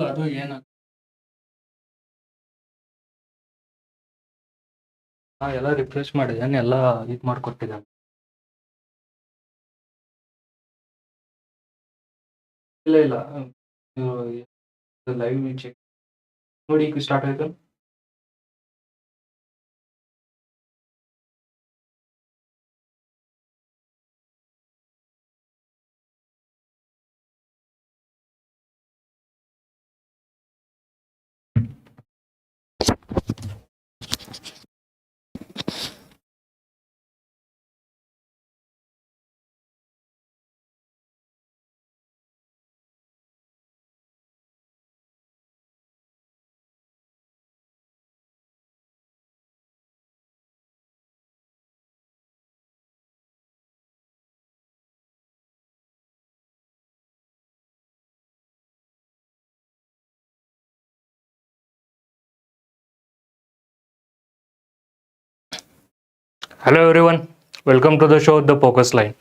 ಅದು ಏನ ಎಲ್ಲ ರಿಫ್ರೆಶ್ ಮಾಡಿದ್ದೇನೆ, ಎಲ್ಲ ಇದು ಮಾಡ್ಕೊಟ್ಟಿದ್ದಾನೆ. ಇಲ್ಲ ಇಲ್ಲ, ಲೈವ್ ಚೆಕ್ ನೋಡಿ, ಈಗ ಸ್ಟಾರ್ಟ್ ಆಯ್ತು. Hello everyone, welcome to the show The Focus Line.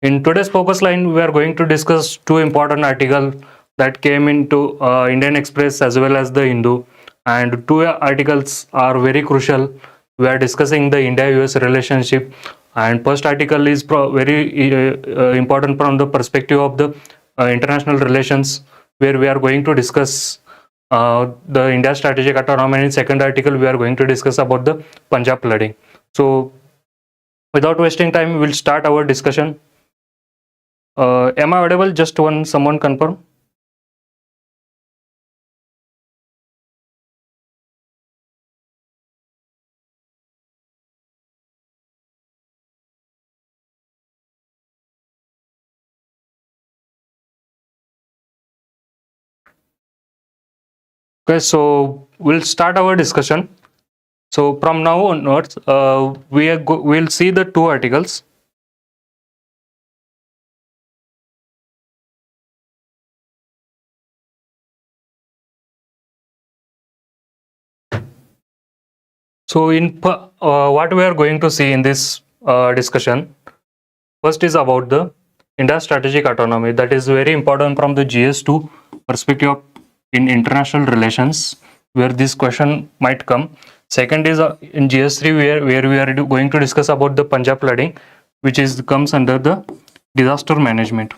In today's Focus Line, we are going to discuss two important articles that came into Indian Express as well as the Hindu, and two articles are very crucial. We are discussing the India-US relationship, and first article is very important from the perspective of the international relations, where we are going to discuss the India strategic autonomy, and in second article we are going to discuss about the Punjab flooding. So without wasting time, we will start our discussion. Am I audible? Just someone confirm. Okay, so we'll start our discussion. So from now onwards, we'll see the two articles. So what we are going to see in this discussion, first is about the India strategic autonomy. That is very important from the GS2 perspective in international relations, where this question might come. Second is in GS3, where we are going to discuss about the Punjab flooding, which comes under the disaster management.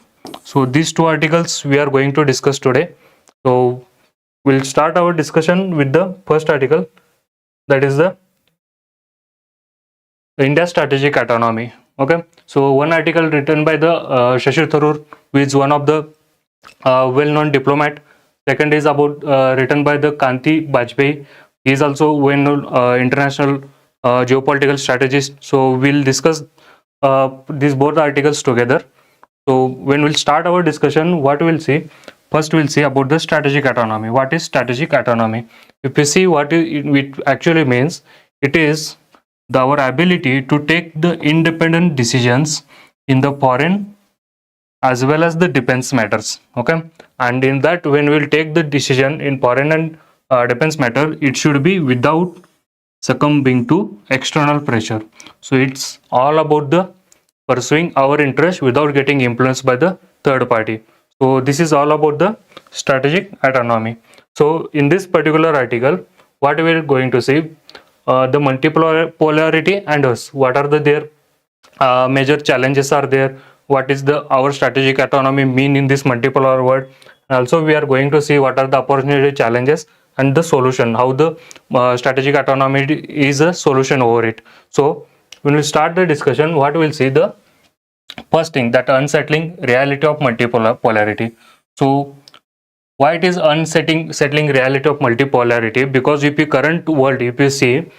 So these two articles we are going to discuss today. So we'll start our discussion with the first article, that is the India strategic autonomy. Okay, so one article written by the Shashi Tharoor, who is one of the well-known diplomat. Second is about written by the Kanti Bajpayee. He is also well-known international geopolitical strategist. So we'll discuss these both articles together. So when we'll start our discussion, what we'll see? First, we'll see about the strategic autonomy. What is strategic autonomy? If you see what it actually means, it is our ability to take the independent decisions in the foreign as well as the defense matters. Okay, and in that, when we'll take the decision in foreign and defense matter, it should be without succumbing to external pressure. So it's all about the pursuing our interest without getting influenced by the third party. So this is all about the strategic autonomy. So in this particular article, what we are going to see, the multipolarity and us, what are their major challenges are there, what is our strategic autonomy mean in this multipolar world. Also we are going to see what are the opportunity, challenges, and the solution, how the strategic autonomy is a solution over it. So when we start the discussion, what we'll see, the first thing, that unsettling reality of multipolarity. So why it is unsettling reality of multipolarity? Because if you current world, if you see,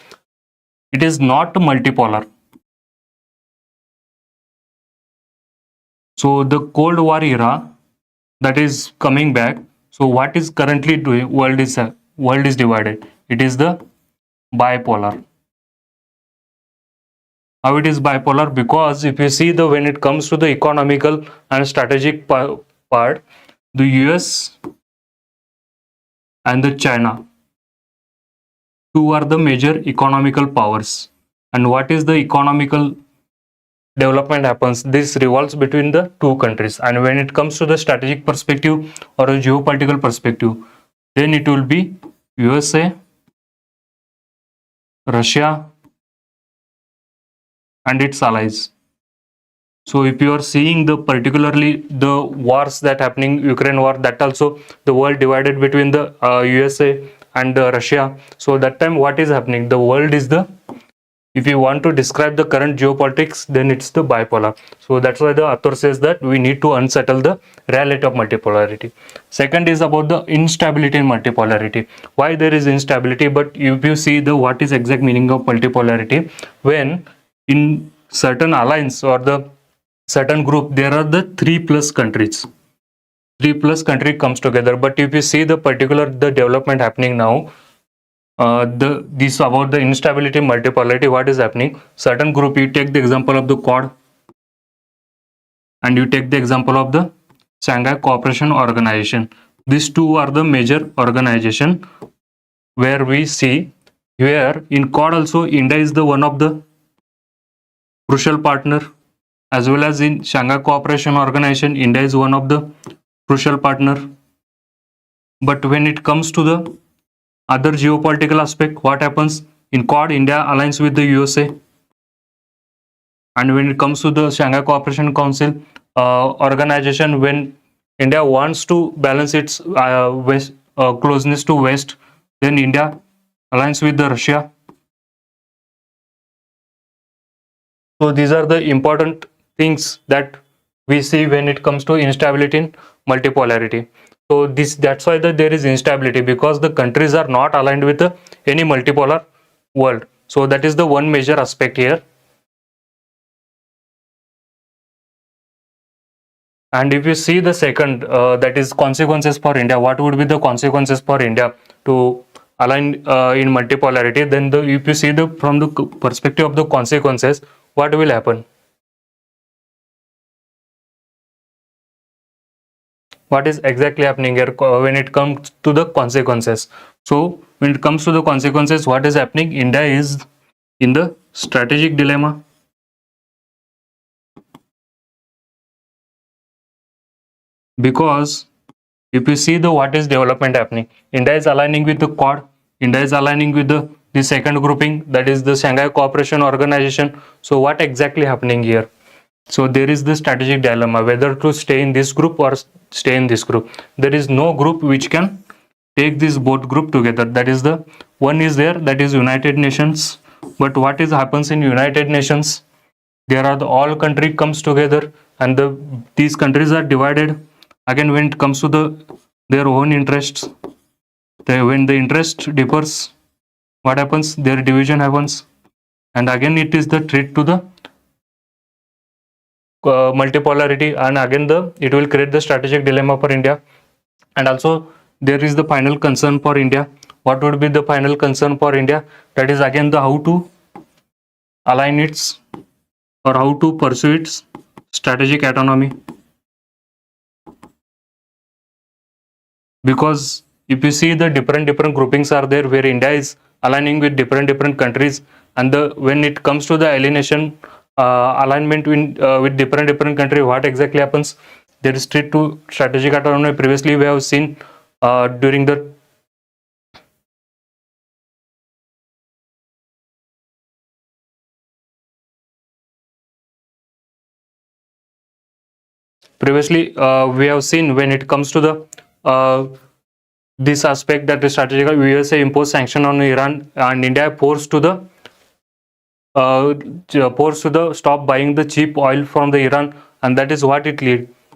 it is not multipolar. So the Cold War era that is coming back. So what is currently doing? World is divided. It is the bipolar. How it is bipolar? Because if you see, when it comes to the economical and strategic part, the US and the China, two are the major economical powers. And what is the economical development happens, this revolves between the two countries. And when it comes to the strategic perspective or a geopolitical perspective, then it will be USA, Russia, and its allies. So if you are seeing the particularly the wars that happening, Ukraine war, that also the world divided between the USA and Russia. So that time what is happening? The world is the, if you want to describe the current geopolitics, then it's the bipolar. So that's why the author says that we need to unsettle the reality of multipolarity. Second is about the instability in multipolarity. Why there is instability? But if you see the what is exact meaning of multipolarity, when in certain alliance or the certain group, there are the 3+ countries. 3+ country comes together. But if you see the particular the development happening now, this about the instability multipolarity, what is happening? Certain group, you take the example of the Quad, and you take the example of the Shanghai Cooperation Organization. These two are the major organization where we see here in Quad also India is the one of the crucial partner, as well as in Shanghai Cooperation Organization, India is one of the crucial partner. But when it comes to the other geopolitical aspect, what happens? In Quad, India aligns with the USA. And when it comes to the Shanghai Cooperation Council organization, when India wants to balance its west closeness to West, then India aligns with the Russia. So these are the important things that we see when it comes to instability in multipolarity. So that's why there is instability, because the countries are not aligned with any multipolar world. So that is the one major aspect here. And if you see the second, that is consequences for India, what would be the consequences for India to align in multipolarity? Then if you see from the perspective of the consequences, what will happen? What is exactly happening here when it comes to the consequences? So when it comes to the consequences, what is happening? India is in the strategic dilemma, because if you see the what is development happening, India is aligning with the Quad, India is aligning with the second grouping, that is the Shanghai Cooperation Organization. So what exactly happening here? So there is the strategic dilemma whether to stay in this group or stay in this group. There is no group which can take this both group together. That is the one is there, that is United Nations. But what is happens in United Nations? There are the all country comes together, and these countries are divided. Again, when it comes to their own interests, when the interest differs, what happens? Their division happens, and again it is the threat to the multipolarity, and again it will create the strategic dilemma for India. And also there is the final concern for India. What would be the final concern for India? That is again the how to align its or how to pursue its strategic autonomy. Because if you see the different groupings are there where India is aligning with different countries, and when it comes to the alienation alignment with different country, what exactly happens? There is threat to strategic autonomy. Previously we have seen during the previously we have seen when it comes to the this aspect, that the strategic USA imposed sanction on Iran, and India forced to the stop buying the cheap oil from the Iran, and that is what it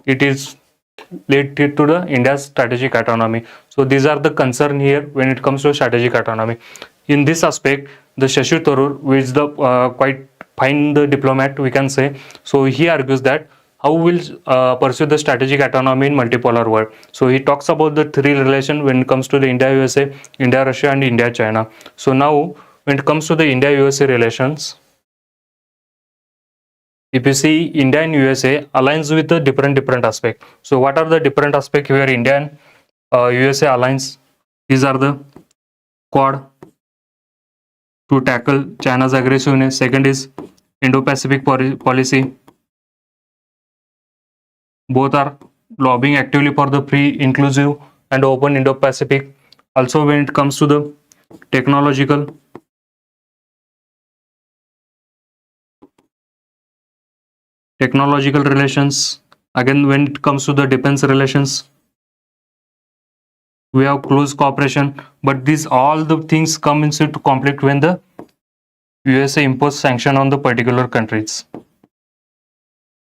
is lead to the India's strategic autonomy. So these are the concern here when it comes to strategic autonomy. In this aspect, the Shashi Tharoor, who is the quite fine the diplomat, we can say, so he argues that how will pursue the strategic autonomy in multipolar world. So he talks about the three relation when it comes to the India USA, India Russia, and India China. So now when it comes to the India USA relations, if you see India and USA aligns with the different aspect. So what are the different aspect where India and USA aligns? These are the Quad to tackle China's aggressiveness. Second is Indo-Pacific policy. Both are lobbying actively for the free, inclusive, and open Indo-Pacific. Also, when it comes to the technological relations, again when it comes to the defense relations, we have close cooperation, but these all the things come into conflict when the USA impose sanction on the particular countries.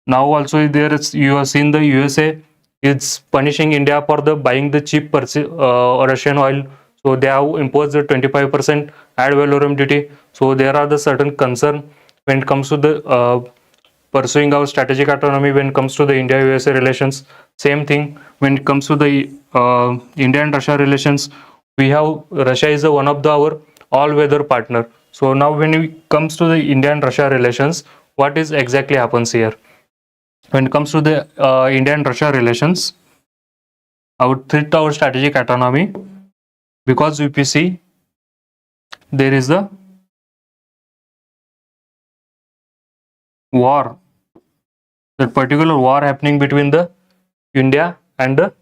Now also there is, you have seen the USA is punishing India for the buying the cheap Russian oil. So they have imposed the 25% ad valorem duty. So there are the certain concern when it comes to the pursuing our strategic autonomy when it comes to the India-USA relations. Same thing when it comes to the India and Russia relations. We have Russia is one of our all-weather partner. So now when it comes to the India and Russia relations, what is exactly happens here? When it comes to the India and Russia relations, I would treat our strategic autonomy because UPC there is the war, that particular war happening between the India and the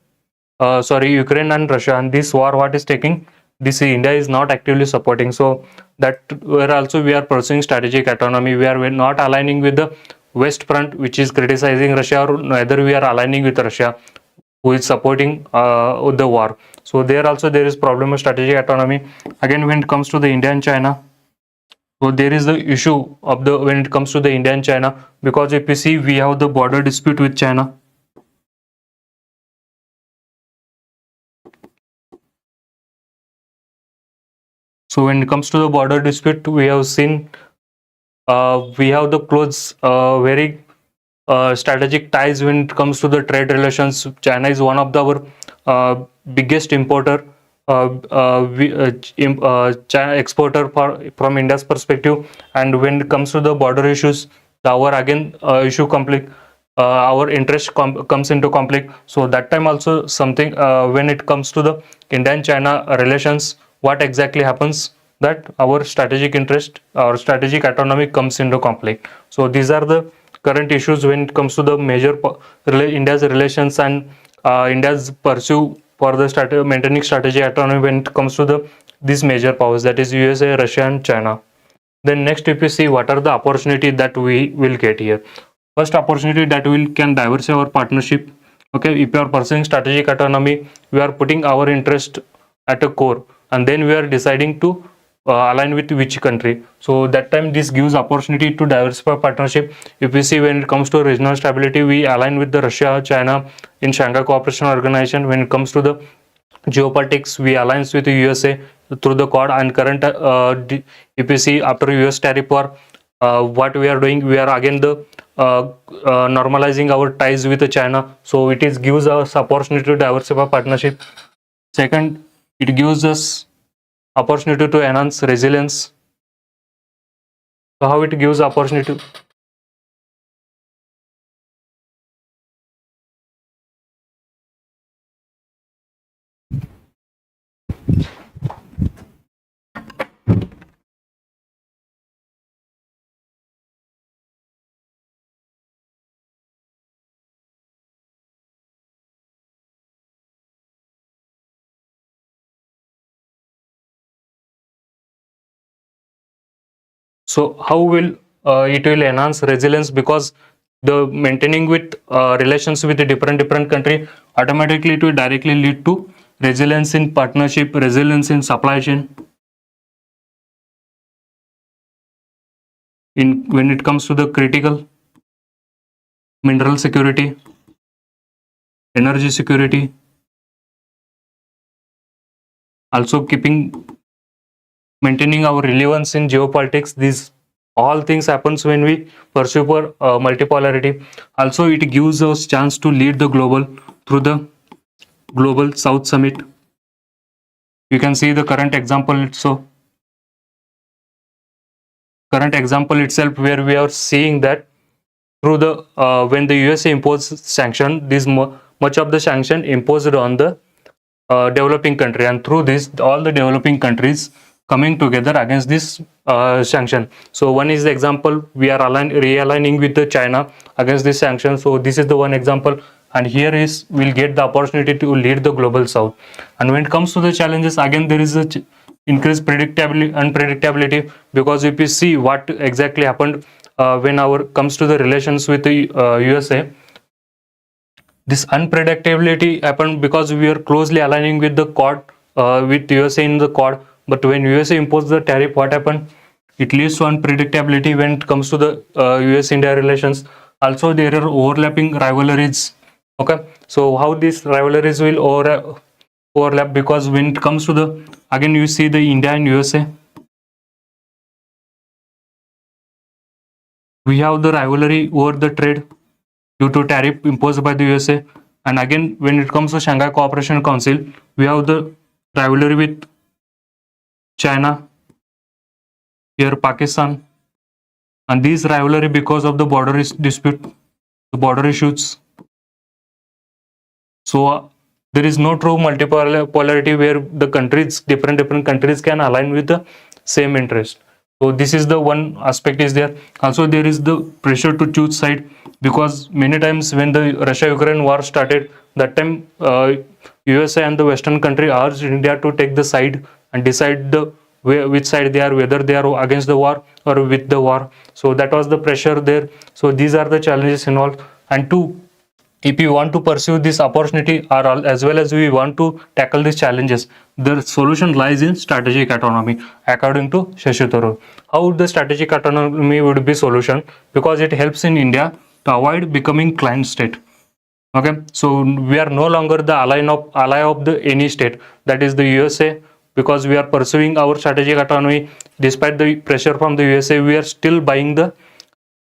Ukraine and Russia, and this war what is taking, this India is not actively supporting. So that where also we are pursuing strategic autonomy. We are not aligning with the West Front, which is criticizing Russia, or neither we are aligning with Russia, who is supporting the war. So there also there is problem of strategic autonomy. Again, when it comes to the India and China, so there is the issue of the when it comes to the India and China, because if you see we have the border dispute with China. So when it comes to the border dispute, we have seen we have the close, very strategic ties when it comes to the trade relations. China is one of our biggest importer, China exporter from India's perspective. And when it comes to the border issues, our again issue conflict, our interest comes into conflict. So that time also something when it comes to the India and China relations, what exactly happens, that our strategic interest, our strategic autonomy comes into conflict. So these are the current issues when it comes to the major India's relations and India's pursue for the maintaining strategic autonomy when it comes to the these major powers, that is USA, Russia, and China. Then next, if you see what are the opportunity that we will get here. First opportunity that we can diversify our partnership. Okay, if you are pursuing strategic autonomy, we are putting our interest at a core, and then we are deciding to align with which country. So that time this gives opportunity to diversify partnership. If we see when it comes to regional stability, we align with the Russia, China in Shanghai Cooperation Organization. When it comes to the geopolitics, we align with the USA through the Quad. And current if you see after US tariff war, what we are doing, we are again the normalizing our ties with China. So it is gives us opportunity to diversify partnership. Second, it gives us opportunity to enhance resilience. So how it gives opportunity? So how will it will enhance resilience? Because the maintaining with relations with a different country, automatically it will directly lead to resilience in partnership, resilience in supply chain. In when it comes to the critical mineral security, energy security, also maintaining our relevance in geopolitics. These all things happens when we pursue for multipolarity. Also, it gives us chance to lead the global through the Global South Summit. You can see the current example. So, current example itself, where we are seeing that through the when the USA imposed sanction, this much of the sanction imposed on the developing country, and through this all the developing countries coming together against this sanction. So one is the example, we are realigning with the China against this sanction. So this is the one example, and here is we'll get the opportunity to lead the global south. And when it comes to the challenges, again there is a increased unpredictability, because if you see what exactly happened when our comes to the relations with the USA, this unpredictability happened because we are closely aligning with the Quad, with USA in the Quad. But when USA imposed the tariff, what happened? It leads to unpredictability when it comes to the US-India relations. Also, there are overlapping rivalries. Okay, so how these rivalries will overlap? Because when it comes to the, again you see the India and USA, we have the rivalry over the trade due to tariff imposed by the USA. And again, when it comes to Shanghai Cooperation Council, we have the rivalry with China, here Pakistan, and these rivalry because of the border dispute, the border issues. So there is no true multipolarity where the countries, different countries can align with the same interest. So this is the one aspect is there. Also there is the pressure to choose side, because many times when the Russia-Ukraine war started, that time USA and the Western country urged India to take the side and decide the which side they are, whether they are against the war or with the war. So that was the pressure there. So these are the challenges involved. And two, if you want to pursue this opportunity, or as well as we want to tackle these challenges, the solution lies in strategic autonomy, according to Shashi Tharoor. How the strategic autonomy would be solution? Because it helps in India to avoid becoming client state. Okay, so we are no longer the ally of the any state, that is the USA. Because we are pursuing our strategic autonomy, despite the pressure from the USA, we are still buying the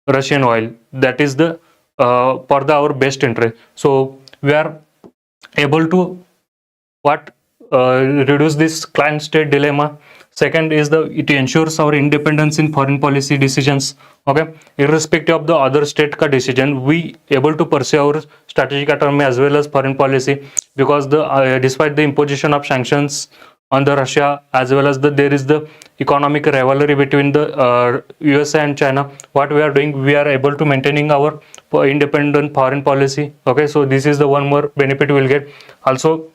Russian oil. That is the for our best interest. So we are able to what reduce this client state dilemma. Second is the it ensures our independence in foreign policy decisions. Okay, irrespective of the other state ka decision, we able to pursue our strategic autonomy as well as foreign policy, because the despite the imposition of sanctions on the Russia, as well as there is the economic rivalry between the USA and China, what we are doing, we are able to maintaining our independent foreign policy. Okay, so this is the one more benefit we will get. Also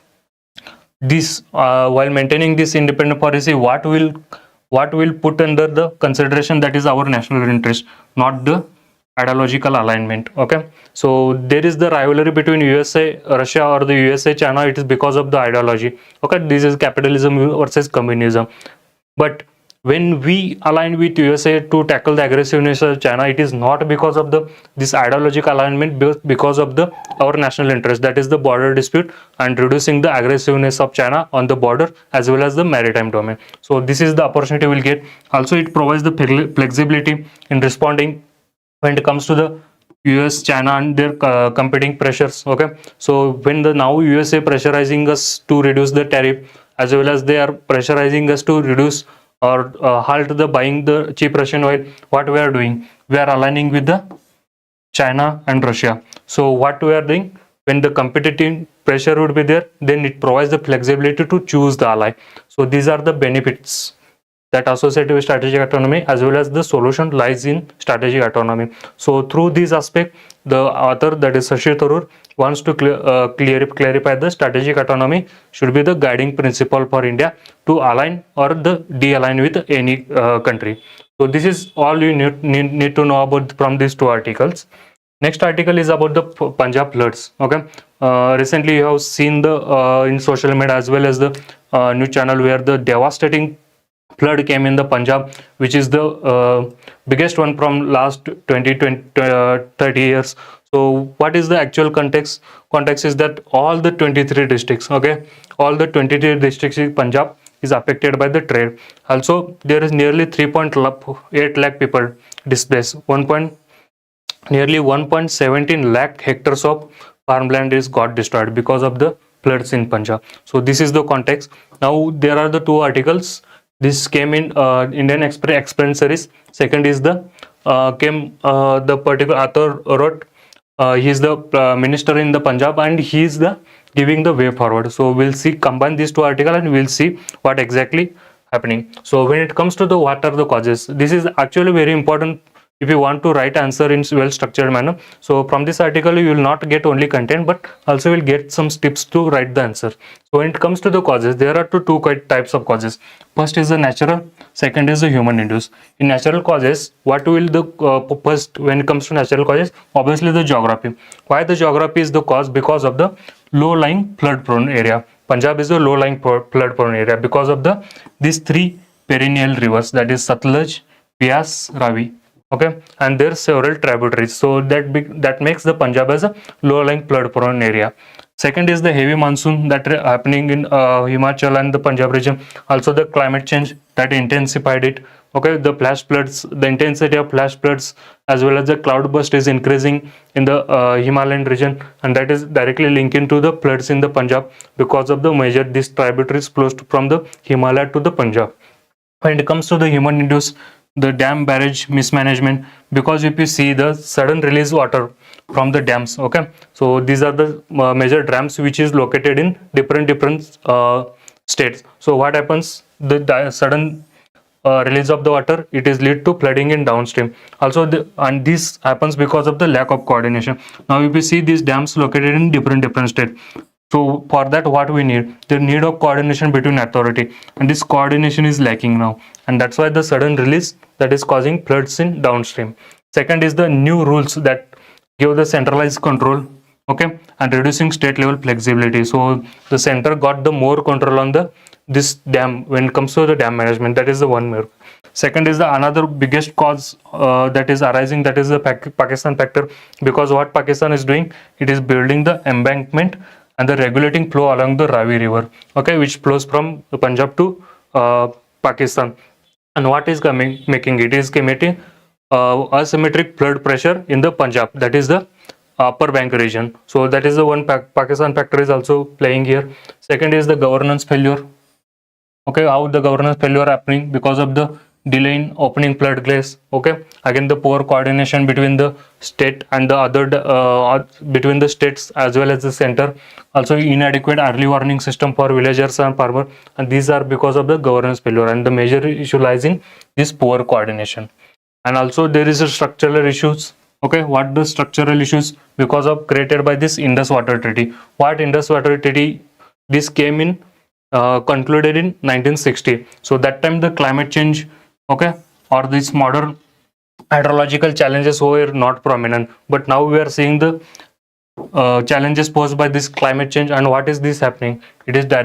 this while maintaining this independent policy, what will put under the consideration, that is our national interest, not the ideological alignment. Okay, so there is the rivalry between USA Russia or the USA China, it is because of the ideology. Okay, this is capitalism versus communism. But when we align with USA to tackle the aggressiveness of China, it is not because of this ideological alignment, because of our national interest, that is the border dispute and reducing the aggressiveness of China on the border as well as the maritime domain. So this is the opportunity we'll get. Also it provides the flexibility in responding when it comes to the US, China and their competing pressures. Okay, so when the now USA pressurizing us to reduce the tariff, as well as they are pressurizing us to reduce or halt the buying the cheap Russian oil, what we are doing, we are aligning with the China and Russia. So what we are doing, when the competitive pressure would be there, then it provides the flexibility to choose the ally. So these are the benefits that associated with strategic autonomy, as well as the solution lies in strategic autonomy. So through this aspect, the author, that is Shashi Tharoor, wants to clarify the strategic autonomy should be the guiding principle for India to align or the de-align with any country. So this is all you need to know about from these two articles. Next article is about the Punjab floods. Okay, recently you have seen the in social media as well as the news channel, where the devastating flood came in the Punjab, which is the biggest one from last 30 years. So what is the actual context? Context is that all the 23 districts, okay, all the 23 districts in Punjab is affected by the trade. Also there is nearly 3.8 lakh people displaced. Nearly 1.17 lakh hectares of farmland is got destroyed because of the floods in Punjab. So this is the context. Now there are the two articles. This came in Indian Express series. Second is the the particular author wrote. He is the minister in the Punjab, and he is the giving the way forward. So we'll see, combine these two articles and we'll see what exactly happening. So when it comes to the what are the causes, this is actually very important if you want to write answer in well structured manner. So from this article you will not get only content but also will get some tips to write the answer. So when it comes to the causes, there are two types of causes. First is the natural, second is the human induced. In natural causes, what will the first, when it comes to natural causes, obviously the geography. Why the geography is the cause? Because of the low lying flood prone area. Punjab is a low lying flood prone area because of the these three perennial rivers, that is Satluj, Bias, Ravi. Okay, and there are several tributaries, so that makes the Punjab as a low lying flood prone area. Second is the heavy monsoon that happening in Himachal and the Punjab region. Also the climate change that intensified it. Okay, the flash floods, the intensity of flash floods as well as the cloud burst is increasing in the Himalayan region, and that is directly linked into the floods in the Punjab because of the major these tributaries flows from the Himalaya to the Punjab. When it comes to the human induced, the dam barrage mismanagement, because if you see the sudden release water from the dams. Okay, so these are the major dams which is located in different states. So what happens, the sudden release of the water, it is lead to flooding in downstream also and this happens because of the lack of coordination. Now if you see these dams located in different states, so for that what we need, the need of coordination between authority, and this coordination is lacking now, and that's why the sudden release that is causing floods in downstream. Second is the new rules that give the centralized control. Okay, and reducing state level flexibility. So the center got the more control on the this dam when it comes to the dam management. That is the one more. Second is the another biggest cause that is arising, that is the Pakistan factor, because what Pakistan is doing, it is building the embankment and the regulating flow along the Ravi river, okay, which flows from Punjab to Pakistan. And what is coming making it is committing asymmetric flood pressure in the Punjab, that is the upper bank region. So that is the one Pakistan factor is also playing here. Second is the governance failure. Okay, how the governance failure happening because of the delay in opening floodgates. Okay, again the poor coordination between the state and the other between the states as well as the center. Also inadequate early warning system for villagers and farmers, and these are because of the governance failure, and the major issue lies in this poor coordination. And also there is a structural issues. Okay, what the structural issues? Because of created by this Indus Water Treaty. What Indus Water Treaty? This came in concluded in 1960. So that time the climate change, okay, or these modern hydrological challenges were not prominent, but now we are seeing the challenges posed by this climate change. And what is this happening? It is directly